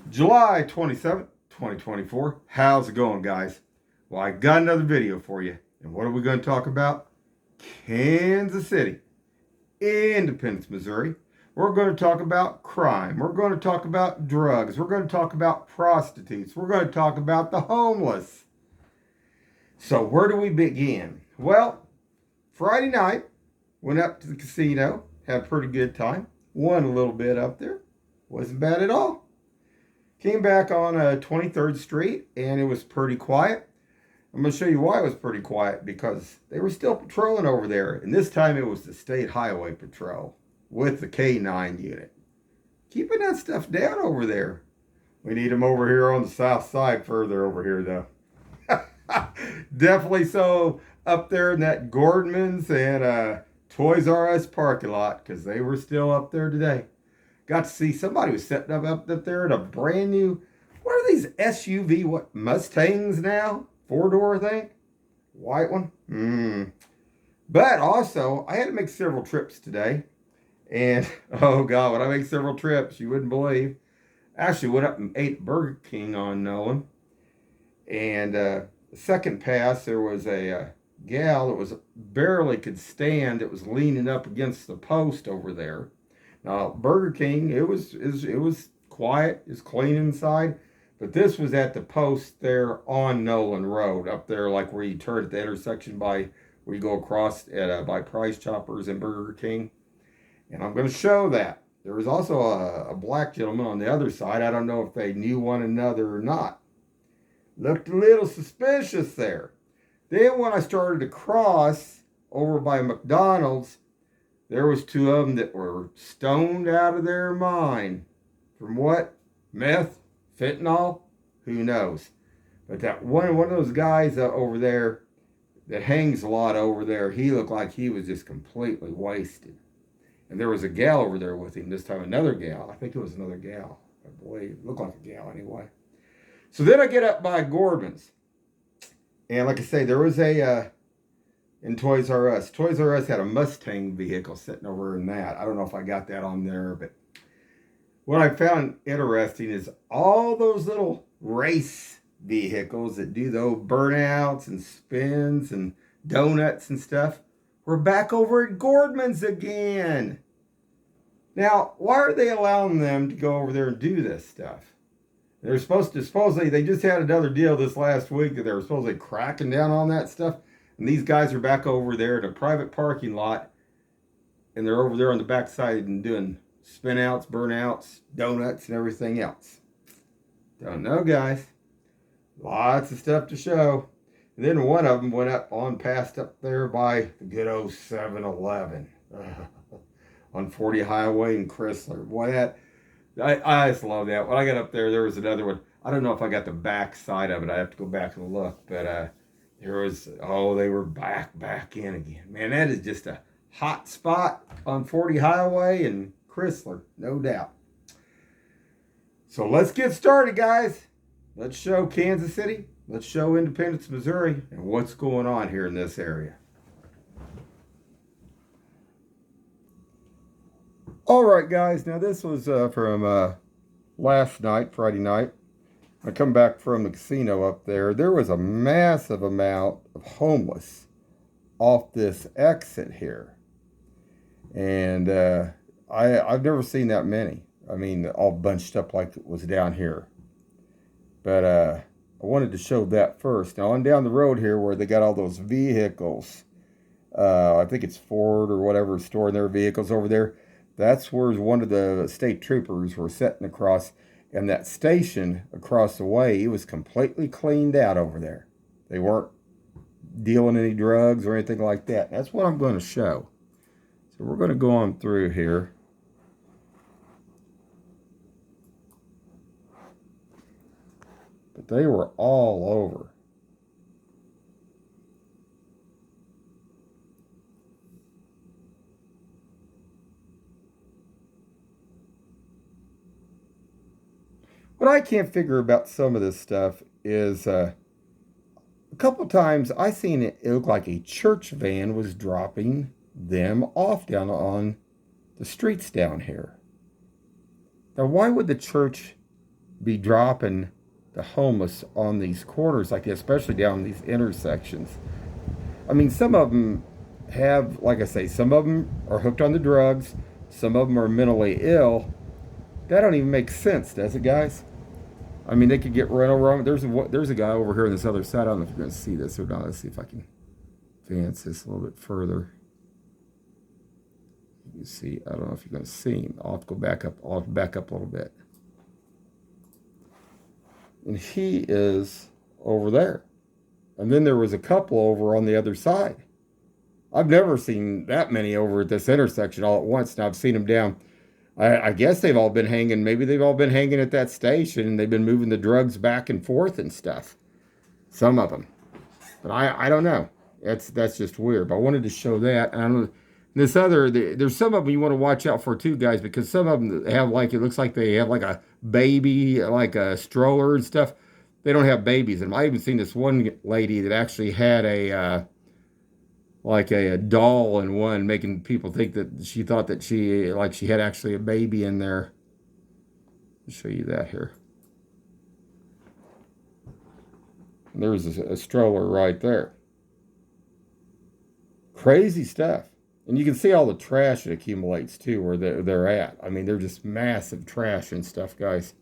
July 27th, 2024. How's it going, guys? Well, I got another video for you. And what are we going to talk about? Kansas City, Independence, Missouri. We're going to talk about crime. We're going to talk about drugs. We're going to talk about prostitutes. We're going to talk about the homeless. So where do we begin? Well, Friday night, went up to the casino, had a pretty good time. Won a little bit up there. Wasn't bad at all. Came back on 23rd Street, and it was pretty quiet. I'm going to show you why it was pretty quiet, because they were still patrolling over there. And this time it was the State Highway Patrol with the K9 unit. Keeping that stuff down over there. We need them over here on the south side, further over here, though. Definitely so up there in that Gordman's and Toys R Us parking lot, because they were still up there today. Got to see somebody was setting up there in a brand new, what are these SUV, what, Mustangs now? Four-door, I think? White one? But also, I had to make several trips today. And, oh God, when I make several trips, you wouldn't believe. Actually went up and ate Burger King on Nolan. And the second pass, there was a gal that was barely could stand, that was leaning up against the post over there. Now, Burger King, it was quiet, it was clean inside, but this was at the post there on Nolan Road, up there like where you turn at the intersection by where you go across at by Price Choppers and Burger King. And I'm going to show that. There was also a black gentleman on the other side. I don't know if they knew one another or not. Looked a little suspicious there. Then when I started to cross over by McDonald's, there was two of them that were stoned out of their mind. From what? Meth? Fentanyl? Who knows? But that one of those guys over there that hangs a lot over there, he looked like he was just completely wasted. And there was a gal over there with him, this time another gal. I think it was another gal, I believe. Looked like a gal anyway. So then I get up by Gordman's. And like I say, there was in Toys R Us. Toys R Us had a Mustang vehicle sitting over in that. I don't know if I got that on there, but what I found interesting is all those little race vehicles that do those burnouts and spins and donuts and stuff were back over at Gordman's again. Now, why are they allowing them to go over there and do this stuff? They're supposedly, they just had another deal this last week that they were supposedly cracking down on that stuff. And these guys are back over there at a private parking lot, and they're over there on the backside and doing spin-outs, burnouts, donuts, and everything else. Don't know, guys. Lots of stuff to show. And then one of them went past up there by the good old 7-Eleven on 40 Highway in Chrysler. Boy, I just love that. When I got up there, there was another one. I don't know if I got the back side of it. I have to go back and look, but there was, they were back in again. Man, that is just a hot spot on 40 Highway and Chrysler, no doubt. So let's get started, guys. Let's show Kansas City. Let's show Independence, Missouri, and what's going on here in this area. All right, guys. Now, this was from last night, Friday night. I come back from the casino up there. There was a massive amount of homeless off this exit here. And I've never seen that many. I mean, all bunched up like it was down here. But I wanted to show that first. Now, on down the road here where they got all those vehicles, I think it's Ford or whatever storing their vehicles over there. That's where one of the state troopers were sitting across. And that station across the way, it was completely cleaned out over there. They weren't dealing any drugs or anything like that. That's what I'm going to show. So we're going to go on through here. But they were all over. What I can't figure about some of this stuff is a couple times I seen it look like a church van was dropping them off down on the streets down here. Now, why would the church be dropping the homeless on these corners like this, especially down these intersections. I mean, some of them have, like I say, some of them are hooked on the drugs. Some of them are mentally ill. That don't even make sense, does it, guys? I mean, they could get run over. There's a guy over here on this other side. I don't know if you're going to see this or not. Let's see if I can advance this a little bit further. You can see, I don't know if you're going to see him. I'll have to go back up. I'll have to back up a little bit. And he is over there. And then there was a couple over on the other side. I've never seen that many over at this intersection all at once. Now I've seen them down. I guess they've all been hanging. Maybe they've all been hanging at that station and they've been moving the drugs back and forth and stuff. Some of them. But I don't know. That's just weird. But I wanted to show that. And I don't know. There's some of them you want to watch out for too, guys, because some of them have like, it looks like they have like a baby, like a stroller and stuff. They don't have babies. And I even seen this one lady that actually had like a doll in one, making people think that she thought that she had actually a baby in there. I'll show you that here. And there's a stroller right there. Crazy stuff. And you can see all the trash that accumulates too where they're at. I mean, they're just massive trash and stuff, guys.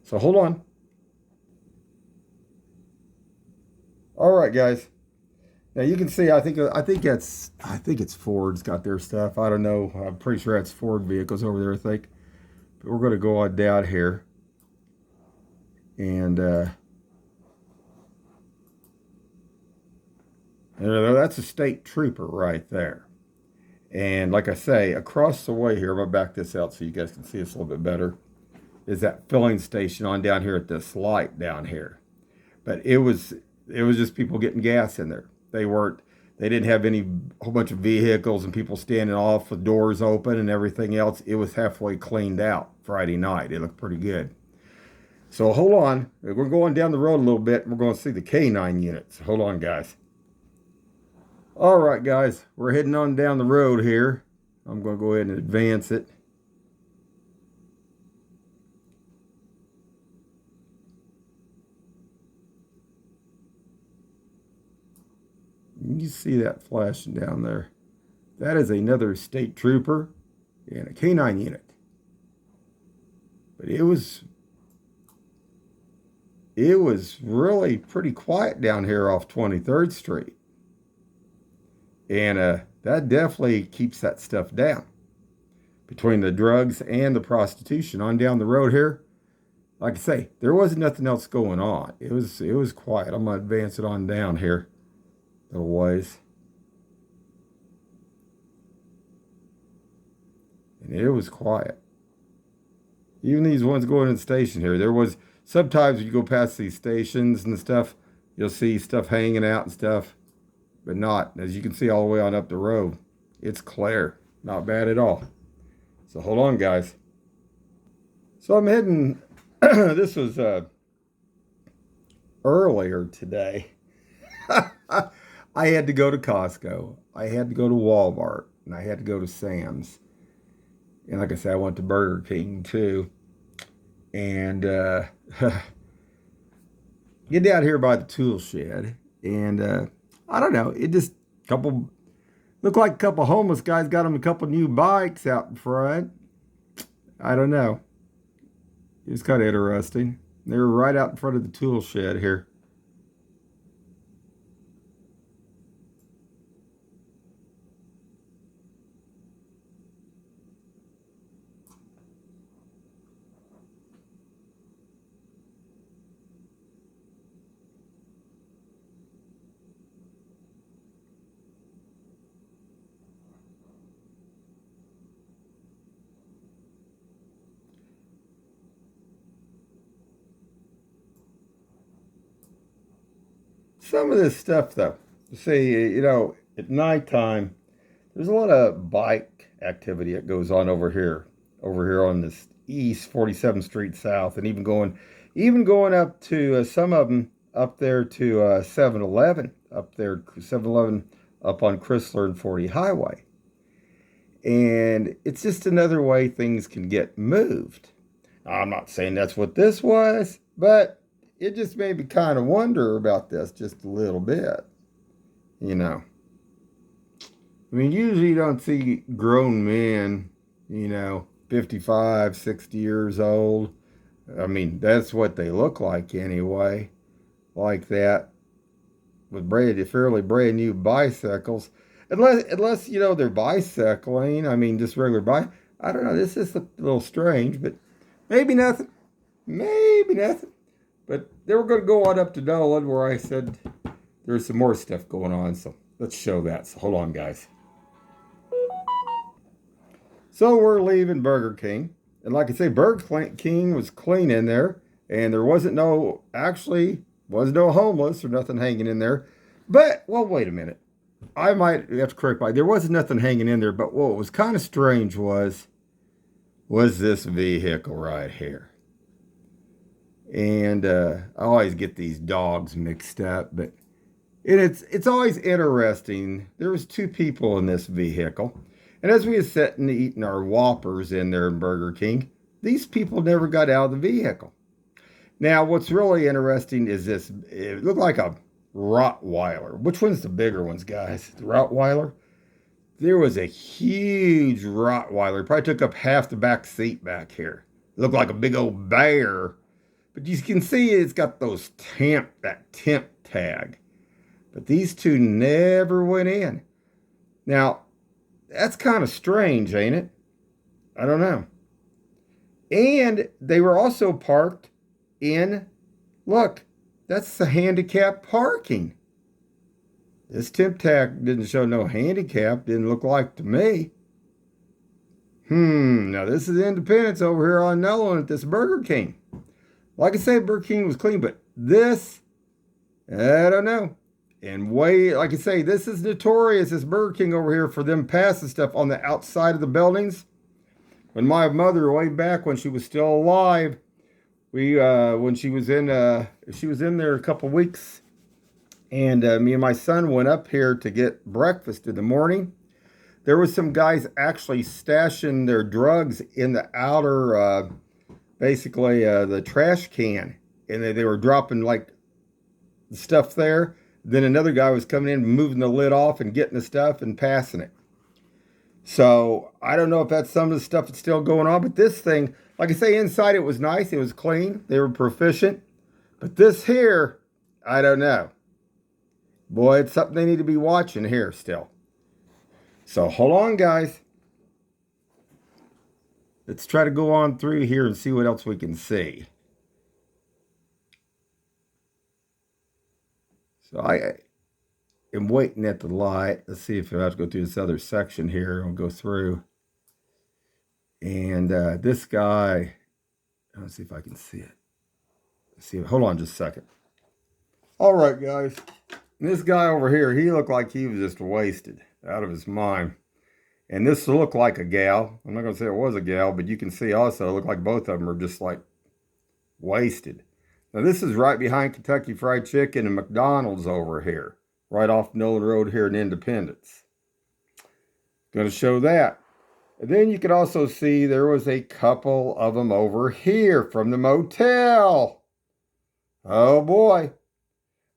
So hold on. All right, guys. Now you can see, I think it's Ford's got their stuff. I don't know. I'm pretty sure that's Ford vehicles over there, I think. But we're going to go on down here. And that's a state trooper right there. And like I say, across the way here, I'm going to back this out so you guys can see this a little bit better, is that filling station on down here at this light down here. But it was just people getting gas in there. They didn't have any whole bunch of vehicles and people standing off with doors open and everything else. It was halfway cleaned out Friday night. It looked pretty good. So hold on. We're going down the road a little bit and we're going to see the K9 units. Hold on, guys. All right, guys. We're heading on down the road here. I'm going to go ahead and advance it. You see that flashing down there. That is another state trooper and a K9 unit. But it was really pretty quiet down here off 23rd Street. And that definitely keeps that stuff down. Between the drugs and the prostitution on down the road here, like I say, there wasn't nothing else going on. It was quiet. I'm going to advance it on down here. Little ways. And it was quiet. Even these ones going in the station here. There was, sometimes when you go past these stations and stuff, you'll see stuff hanging out and stuff. But not, as you can see all the way on up the road. It's clear. Not bad at all. So hold on, guys. So I'm heading, this was earlier today. I had to go to Costco. I had to go to Walmart. And I had to go to Sam's. And like I said, I went to Burger King too. And get down here by the tool shed. And I don't know. It just, looked like a couple homeless guys got them a couple new bikes out in front. I don't know. It was kind of interesting. They were right out in front of the tool shed here. Some of this stuff, though, see, at nighttime, there's a lot of bike activity that goes on over here on this East 47th Street South, and even going up to some of them up there to 7-Eleven, up there 7-Eleven up on Chrysler and 40 Highway. And it's just another way things can get moved. I'm not saying that's what this was, but it just made me kind of wonder about this just a little bit, you know. I mean, usually you don't see grown men, 55, 60 years old. I mean, that's what they look like anyway, like that, with fairly brand new bicycles. Unless they're bicycling. I mean, just regular bike. I don't know. This is a little strange, but maybe nothing. Maybe nothing. But they were going to go on up to Nolan, where I said there's some more stuff going on. So let's show that. So hold on, guys. So we're leaving Burger King. And like I say, Burger King was clean in there. And there wasn't no homeless or nothing hanging in there. But, well, wait a minute. I might have to correct there wasn't nothing hanging in there. But what was kind of strange was this vehicle right here. And I always get these dogs mixed up. But it's always interesting. There was two people in this vehicle. And as we were sitting eating our Whoppers in there in Burger King, these people never got out of the vehicle. Now, what's really interesting is this. It looked like a Rottweiler. Which one's the bigger ones, guys? The Rottweiler? There was a huge Rottweiler. Probably took up half the back seat back here. It looked like a big old bear. But you can see it's got that temp tag. But these two never went in. Now, that's kind of strange, ain't it? I don't know. And they were also parked in, look, that's the handicap parking. This temp tag didn't show no handicap, didn't look like to me. Now this is Independence over here on Nolan at this Burger King. Like I said, Burger King was clean, but this, I don't know. And like I say, this is notorious, this Burger King over here, for them passing stuff on the outside of the buildings. When my mother, way back when she was still alive, when she was in there a couple weeks, and me and my son went up here to get breakfast in the morning. There was some guys actually stashing their drugs in the outer, the trash can, and they were dropping like the stuff there. Then another guy was coming in, moving the lid off and getting the stuff and passing it. So I don't know if that's some of the stuff that's still going on, but this thing, like I say, inside it was nice. It was clean. They were proficient. But this here, I don't know. Boy, it's something they need to be watching here still. So hold on, guys. Let's try to go on through here and see what else we can see. So I am waiting at the light. Let's see if I have to go through this other section here. I'll go through. And this guy, let's see if I can see it. Hold on just a second. All right, guys. This guy over here, he looked like he was just wasted out of his mind. And this looked like a gal. I'm not going to say it was a gal, but you can see also it looked like both of them are just like wasted. Now, this is right behind Kentucky Fried Chicken and McDonald's over here, right off Nolan Road here in Independence. Going to show that. And then you can also see there was a couple of them over here from the motel. Oh, boy.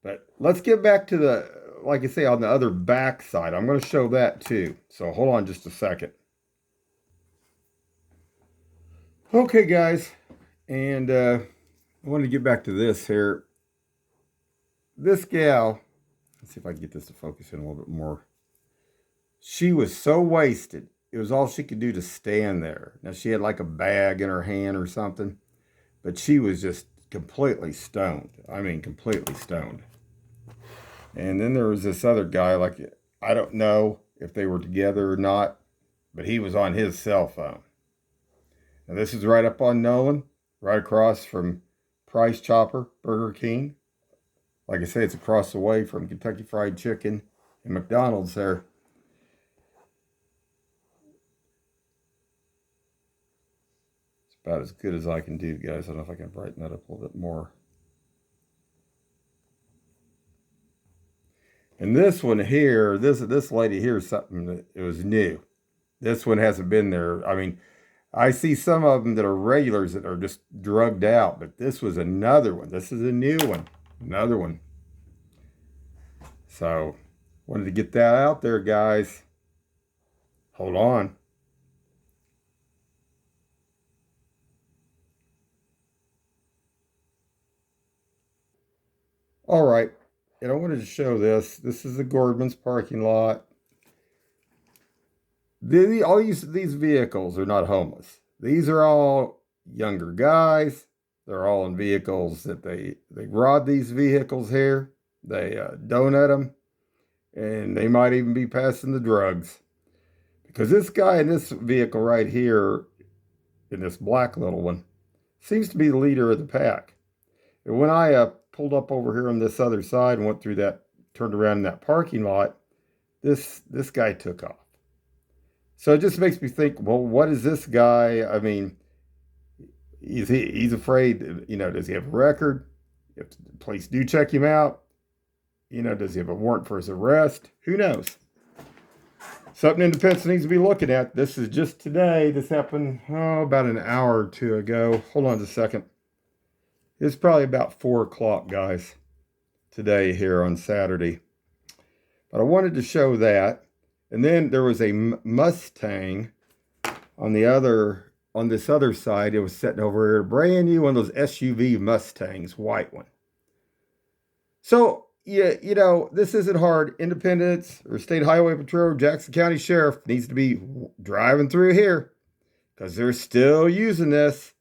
But let's get back to the, like I say, on the other back side. I'm going to show that too. So hold on just a second. Okay, guys. And I wanted to get back to this here. This gal, let's see if I can get this to focus in a little bit more. She was so wasted. It was all she could do to stand there. Now, she had like a bag in her hand or something. But she was just completely stoned. I mean, completely stoned. And then there was this other guy, like, I don't know if they were together or not, but he was on his cell phone. Now, this is right up on Nolan, right across from Price Chopper, Burger King. Like I say, it's across the way from Kentucky Fried Chicken and McDonald's there. It's about as good as I can do, guys. I don't know if I can brighten that up a little bit more. And this one here, this lady here is something that it was new. This one hasn't been there. I mean, I see some of them that are regulars that are just drugged out, but this was another one. This is a new one, another one. So, wanted to get that out there, guys. Hold on. All right. And I wanted to show this. This is the Gordman's parking lot. All these vehicles are not homeless. These are all younger guys. They're all in vehicles that they rod these vehicles here. They donut them, and they might even be passing the drugs. Because this guy in this vehicle right here, in this black little one, seems to be the leader of the pack. And when I pulled up over here on this other side and went through that, turned around in that parking lot, this guy took off. So it just makes me think, well, what is this guy? I mean, he's afraid, does he have a record? If the police do check him out, does he have a warrant for his arrest? Who knows? Something Independence needs to be looking at. This is just today. This happened, about an hour or two ago. Hold on just a second. It's probably about 4 o'clock, guys, today here on Saturday. But I wanted to show that. And then there was a Mustang on this other side. It was sitting over here, brand new, one of those SUV Mustangs, white one. So, yeah, this isn't hard. Independence or State Highway Patrol, Jackson County Sheriff needs to be driving through here because they're still using this.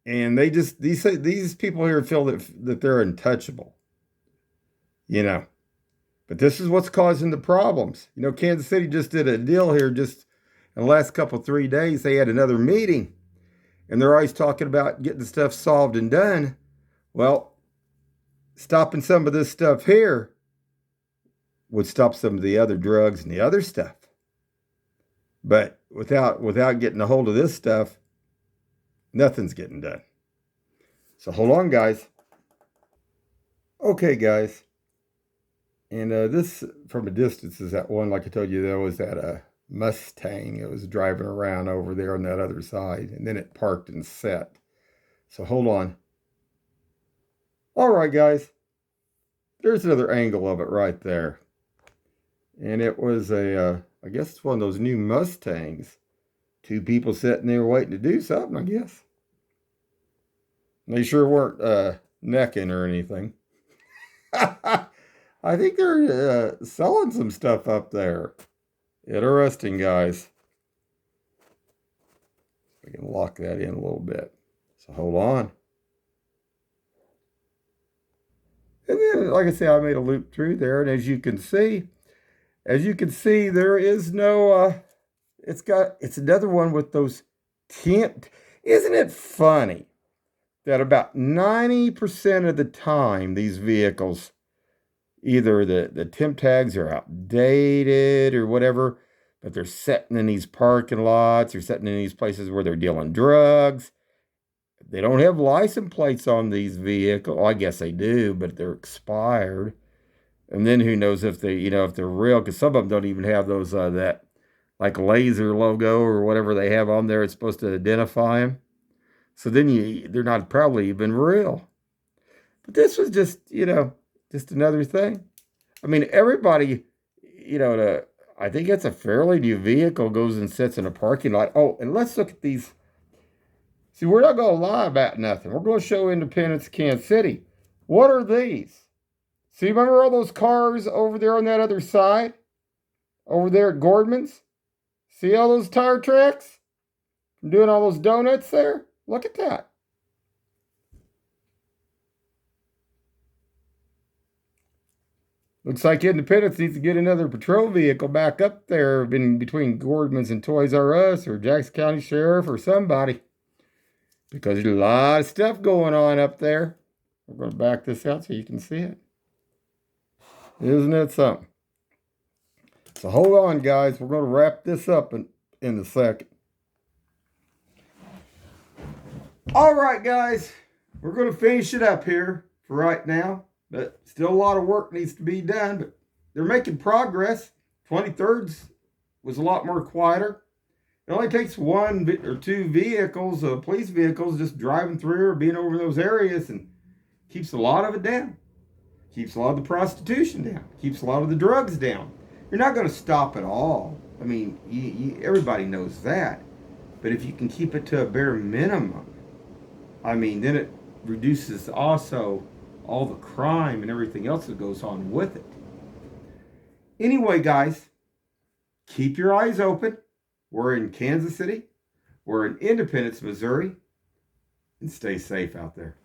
And they just, these people here feel that they're untouchable, But this is what's causing the problems. Kansas City just did a deal here just in the last 3 days. They had another meeting, and they're always talking about getting stuff solved and done. Well, stopping some of this stuff here would stop some of the other drugs and the other stuff. But without getting a hold of this stuff, nothing's getting done. So hold on, guys. Okay, guys. And this, from a distance, is that one, like I told you, there was that Mustang. It was driving around over there on that other side, and then it parked and set. So hold on. All right, guys. There's another angle of it right there. And it was I guess it's one of those new Mustangs. 2 people sitting there waiting to do something, I guess. They sure weren't necking or anything. I think they're selling some stuff up there. Interesting, guys. We can lock that in a little bit. So hold on. And then, like I say, I made a loop through there, and as you can see, there is no. It's another one with those temp. Isn't it funny that about 90% of the time these vehicles, either the temp tags are outdated or whatever, but they're sitting in these parking lots or sitting in these places where they're dealing drugs. They don't have license plates on these vehicles. Well, I guess they do, but they're expired. And then who knows if if they're real, because some of them don't even have those, that like laser logo or whatever they have on there. It's supposed to identify them. So then they're not probably even real. But this was just another thing. I mean, everybody, I think it's a fairly new vehicle, goes and sits in a parking lot. Oh, and let's look at these. See, we're not going to lie about nothing. We're going to show Independence, Kansas City. What are these? See, remember all those cars over there on that other side? Over there at Gordman's? See all those tire tracks? I'm doing all those donuts there? Look at that. Looks like Independence needs to get another patrol vehicle back up there in between Gordman's and Toys R Us or Jackson County Sheriff or somebody. Because there's a lot of stuff going on up there. We're going to back this out so you can see it. Isn't it something? So hold on, guys. We're going to wrap this up in a second. All right, guys. We're going to finish it up here for right now. But still a lot of work needs to be done. But they're making progress. 23rd was a lot more quieter. It only takes one or two vehicles, police vehicles, just driving through or being over those areas, and keeps a lot of it down. Keeps a lot of the prostitution down. Keeps a lot of the drugs down. You're not going to stop it all. I mean, everybody knows that. But if you can keep it to a bare minimum, I mean, then it reduces also all the crime and everything else that goes on with it. Anyway, guys, keep your eyes open. We're in Kansas City. We're in Independence, Missouri. And stay safe out there.